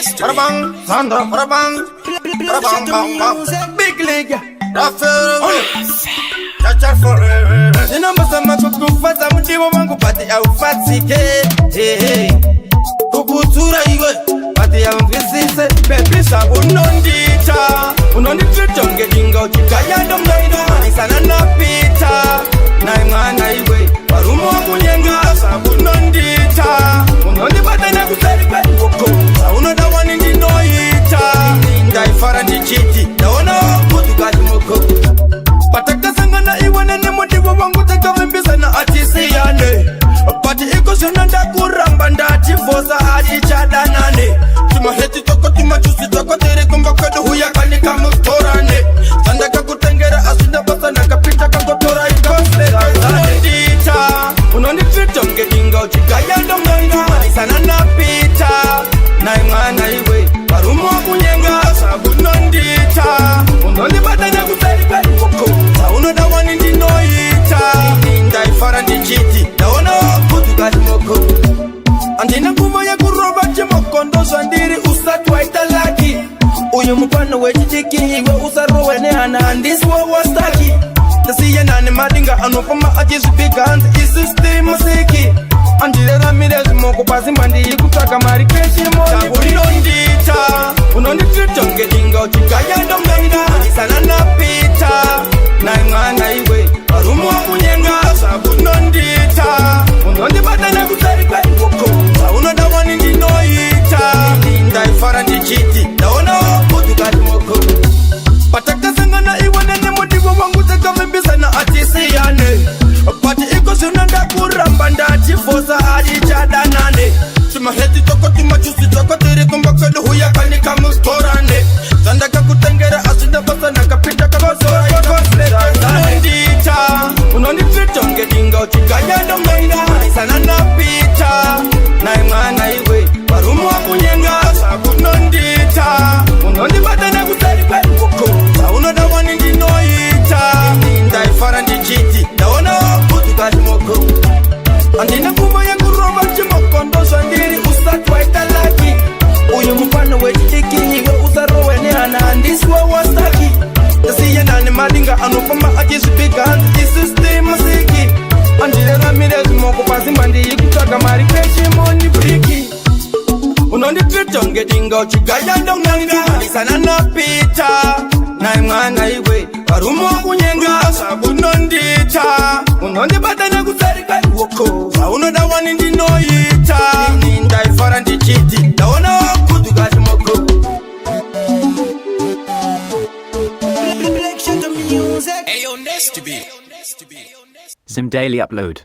Bang, Sandra, bang, big league, Chacha forever. Ninaomba sama kukufata mjibu wangu pati au fatike. Kukutura iwe pati au mvisise. Baby sa unondita tonge dingo chikaya domnaida. Nisana napita na imana iwe warumu wa kunyenga sa unondita. Unondipata na kusari kwa woko sa unodawani ndinoita. Ndaifara ndichiti naona kutu kati moko. Pataka sangana iwane ni modiwa wangu teka vimbiza na atisi yane. Pati iko sunanda kuramba ndati fosa hadi chadanane. Tuma heti toko tuma chusi toko tere kumba kwedu huya kanika mustorane. Sandaka kutengera asunda basa na kapita kakotora ikosle ndita. Unondita tonge dinga uchikaya domnanga. Sana napita na imana iwe warumu wa kunyenga sabu nondita. Unondipata na kusari kwa woko saunoda wani ndinoita. Ndaifara ndichiti naona kutu kati moko. Andina kuma ya kuroba chimoko ndoso ndiri usatwa italaki. Uyu mpano wechitiki iwe usarowe ne anandiswa wastaki. Tasiya nane madinga anopama ajizipika hanzi isisti musiki. Andile ramirezi moko pasi mbandi ikutaka marikeshi moni unondita. Unondita tonge dinga uchikaya domnaida. Sana napita na imana iwe warumu wa kunyenga sabu nondita. Unondipata na kusari kwa woko saunoda wani ndinoita. Ndaifara ndichiti naona kutu kati moko. Pataka sangana iwe nene modiwa wangu teka vimbiza na atisi yane. Pati iko sunanda kuramba ndati fosa hadi chadanane. Tuma heti toko tuma chusi toko tere kumba kwedu huya kanika mustorane. Sandaka kutengera asunda basa na kapita kakosora ikosle ndita. Unondita tonge dinga uchikaya domnaida. Sana napita na imana iwe warumu wa kunyenga sabu nondita. Unondipata na kusari kwa woko saunoda wani ndinoita. Ndaifara ndichiti naona kutu kati moko. Andina kuma ya kuroba chimoko ndoso ndiri usatwa italaki. Uyu mpano wechitiki iwe usarowe ne anandiswa wastaki. Tasiya nane madinga anopama ajizipika hanzi isisti musiki. Andile ramirezi moko pasi mbandi ikutaka marikeshi moni briki. Unondita tonge dinga uchikaya domnanga. Sana napita na imana iwe warumu wa kunyenga sabu nondita. Unondipata na kusari kwa woko saunoda wani ndinoita. Ndaifara ndichiti naona kutu kati moko. Some daily upload.